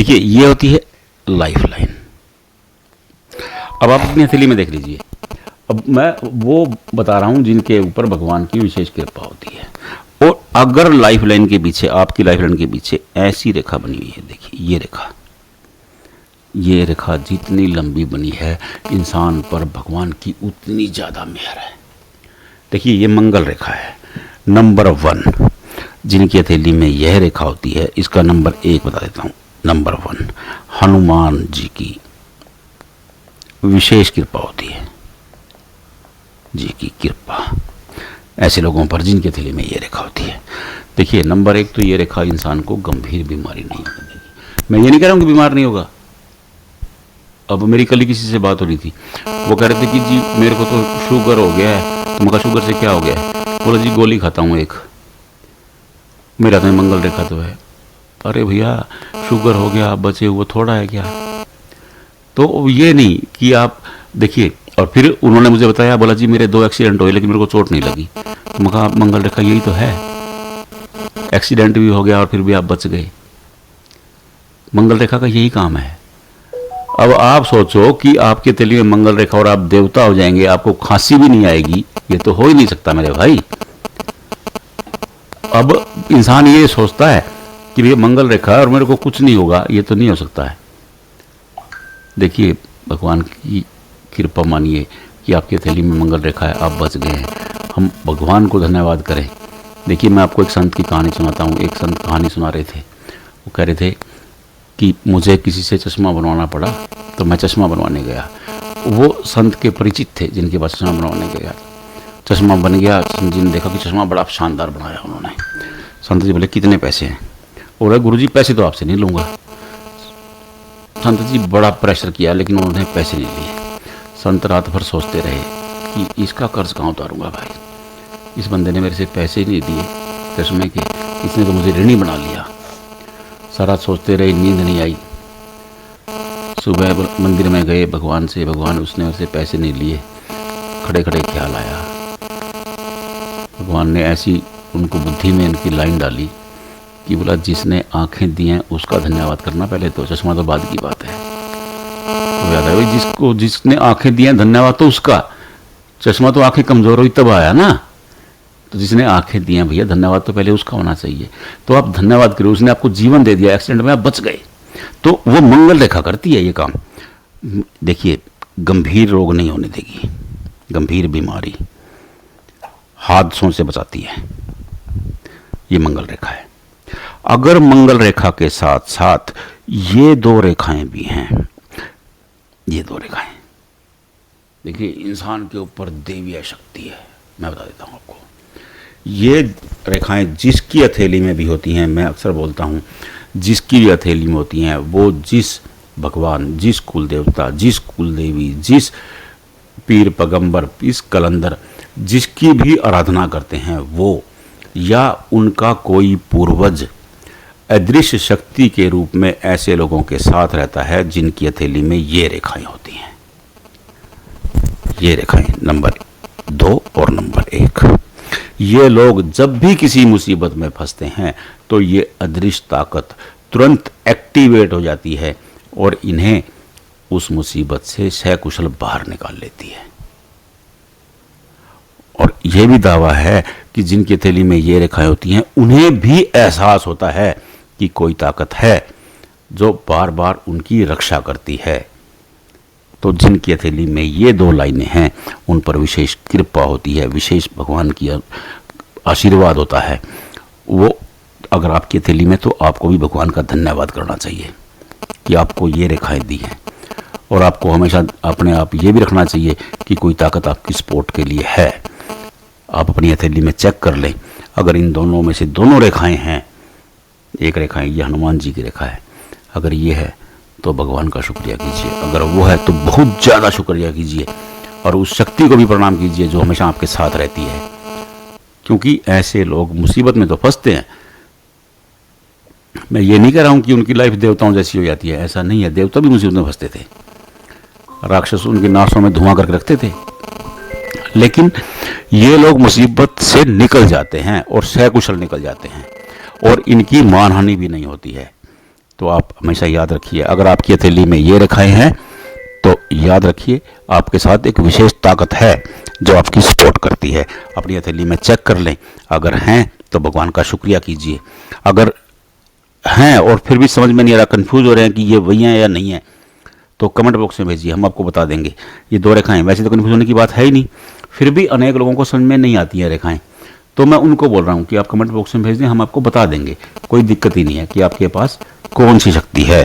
देखिए ये होती है लाइफ लाइन। अब आप अपनी हथेली में देख लीजिए। अब मैं वो बता रहा हूं जिनके ऊपर भगवान की विशेष कृपा होती है। और अगर लाइफ लाइन के पीछे, आपकी लाइफ लाइन के पीछे ऐसी रेखा बनी हुई है, देखिए ये रेखा जितनी लंबी बनी है, इंसान पर भगवान की उतनी ज़्यादा मेहर है। देखिए ये मंगल रेखा है, नंबर 1। जिनकी हथेली में यह रेखा होती है, इसका नंबर 1 बता देता हूँ। नंबर 1 हनुमान जी की विशेष कृपा होती है, जी की कृपा ऐसे लोगों पर जिनकी हथेली में ये रेखा होती है। देखिए नंबर 1 तो ये रेखा इंसान को गंभीर बीमारी नहीं होने देगी। मैं ये नहीं कह रहा हूँ कि बीमार नहीं होगा। अब मेरी कल किसी से बात हो रही थी, वो कह रहे थे कि जी मेरे को तो शुगर हो गया है। तो मैं कहा शुगर से क्या हो गया है? बोला जी गोली खाता हूँ एक, मेरा तो मंगल रेखा तो है। अरे भैया शुगर हो गया, बचे हुए थोड़ा है क्या? तो ये नहीं कि आप देखिए। और फिर उन्होंने मुझे बताया, बोला जी मेरे 2 एक्सीडेंट हुए लेकिन मेरे को चोट नहीं लगी। तो मैं कहा मंगल रेखा यही तो है, एक्सीडेंट भी हो गया और फिर भी आप बच गए। मंगल रेखा का यही काम है। अब आप सोचो कि आपके हथेली में मंगल रेखा और आप देवता हो जाएंगे, आपको खांसी भी नहीं आएगी, ये तो हो ही नहीं सकता मेरे भाई। अब इंसान ये सोचता है कि ये मंगल रेखा है और मेरे को कुछ नहीं होगा, ये तो नहीं हो सकता है। देखिए भगवान की कृपा मानिए कि आपकी हथेली में मंगल रेखा है, आप बच गए हैं। हम भगवान को धन्यवाद करें। देखिए मैं आपको एक संत की कहानी सुनाता हूँ। एक संत कहानी सुना रहे थे, वो कह रहे थे कि मुझे किसी से चश्मा बनवाना पड़ा तो मैं चश्मा बनवाने गया। वो संत के परिचित थे जिनके पास चश्मा बनवाने गया। चश्मा बन गया, संत जी ने देखा कि चश्मा बड़ा शानदार बनाया उन्होंने। संत जी बोले कितने पैसे हैं? बोले गुरुजी पैसे तो आपसे नहीं लूँगा। संत जी बड़ा प्रेशर किया लेकिन उन्होंने पैसे नहीं लिए। संत रात भर सोचते रहे कि इसका कर्ज कहाँ उतारूंगा भाई, इस बंदे ने मेरे से पैसे नहीं दिए चश्मे के, इसने तो मुझे ऋणी बना लिया। सारा सोचते रहे, नींद नहीं आई। सुबह मंदिर में गए भगवान से, भगवान उसने उससे पैसे नहीं लिए। खड़े खड़े ख्याल आया, भगवान ने ऐसी उनको बुद्धि में इनकी लाइन डाली कि बोला जिसने आंखें दी हैं उसका धन्यवाद करना पहले, तो चश्मा तो बाद की बात है। तो याद है भाई, जिसने आंखें दी हैं धन्यवाद तो उसका, चश्मा तो आंखें कमजोर हुई तब आया ना। तो जिसने आंखें दी हैं भैया धन्यवाद तो पहले उसका होना चाहिए। तो आप धन्यवाद करो, उसने आपको जीवन दे दिया, एक्सीडेंट में आप बच गए। तो वो मंगल रेखा करती है ये काम। देखिए गंभीर रोग नहीं होने देगी, गंभीर बीमारी, हादसों से बचाती है, ये मंगल रेखा है। अगर मंगल रेखा के साथ साथ ये 2 रेखाएं भी हैं, ये 2 रेखाएं, देखिए इंसान के ऊपर देवीय शक्ति है। मैं बता देता हूं आपको, ये रेखाएं जिसकी हथेली में भी होती हैं, मैं अक्सर बोलता हूं जिसकी भी हथेली में होती हैं, वो जिस भगवान, जिस कुल देवता, जिस कुल देवी, जिस पीर पैगंबर, इस कलंदर, जिसकी भी आराधना करते हैं वो, या उनका कोई पूर्वज अदृश्य शक्ति के रूप में ऐसे लोगों के साथ रहता है जिनकी हथेली में ये रेखाएं होती हैं। ये रेखाएं नंबर 2 और नंबर 1। ये लोग जब भी किसी मुसीबत में फंसते हैं तो ये अदृश्य ताकत तुरंत एक्टिवेट हो जाती है और इन्हें उस मुसीबत से सकुशल बाहर निकाल लेती है। और यह भी दावा है कि जिनकी हथेली में ये रेखाएं होती हैं उन्हें भी एहसास होता है कि कोई ताकत है जो बार बार उनकी रक्षा करती है। तो जिनकी हथेली में ये 2 लाइनें हैं उन पर विशेष कृपा होती है, विशेष भगवान की आशीर्वाद होता है। वो अगर आपकी हथेली में, तो आपको भी भगवान का धन्यवाद करना चाहिए कि आपको ये रेखाएं दी हैं। और आपको हमेशा अपने आप ये भी रखना चाहिए कि कोई ताकत आपकी सपोर्ट के लिए है। आप अपनी हथेली में चेक कर लें, अगर इन दोनों में से 2 रेखाएं हैं, एक रेखा ये हनुमान जी की रेखा है, अगर ये है तो भगवान का शुक्रिया कीजिए, अगर वो है तो बहुत ज़्यादा शुक्रिया कीजिए और उस शक्ति को भी प्रणाम कीजिए जो हमेशा आपके साथ रहती है। क्योंकि ऐसे लोग मुसीबत में तो फंसते हैं। मैं ये नहीं कह रहा हूँ कि उनकी लाइफ देवताओं जैसी हो जाती है, ऐसा नहीं है। देवता भी मुसीबत में फंसते थे, राक्षस उनकी नासों में धुआं करके रखते थे, लेकिन ये लोग मुसीबत से निकल जाते हैं और सकुशल निकल जाते हैं और इनकी मानहानि भी नहीं होती है। तो आप हमेशा याद रखिए, अगर आपकी हथेली में ये रेखाएं हैं तो याद रखिए आपके साथ एक विशेष ताकत है जो आपकी सपोर्ट करती है। अपनी हथेली में चेक कर लें, अगर हैं तो भगवान का शुक्रिया कीजिए, अगर हैं और फिर भी समझ में नहीं आ रहा, कंफ्यूज हो रहे हैं कि ये वही हैं या नहीं है, तो कमेंट बॉक्स में भेजिए, हम आपको बता देंगे। ये 2 रेखाएं, वैसे तो कंफ्यूज होने की बात है ही नहीं, फिर भी अनेक लोगों को समझ में नहीं आती हैं रेखाएं, तो मैं उनको बोल रहा हूँ कि आप कमेंट बॉक्स में भेज दें, हम आपको बता देंगे। कोई दिक्कत ही नहीं है कि आपके पास कौन सी शक्ति है।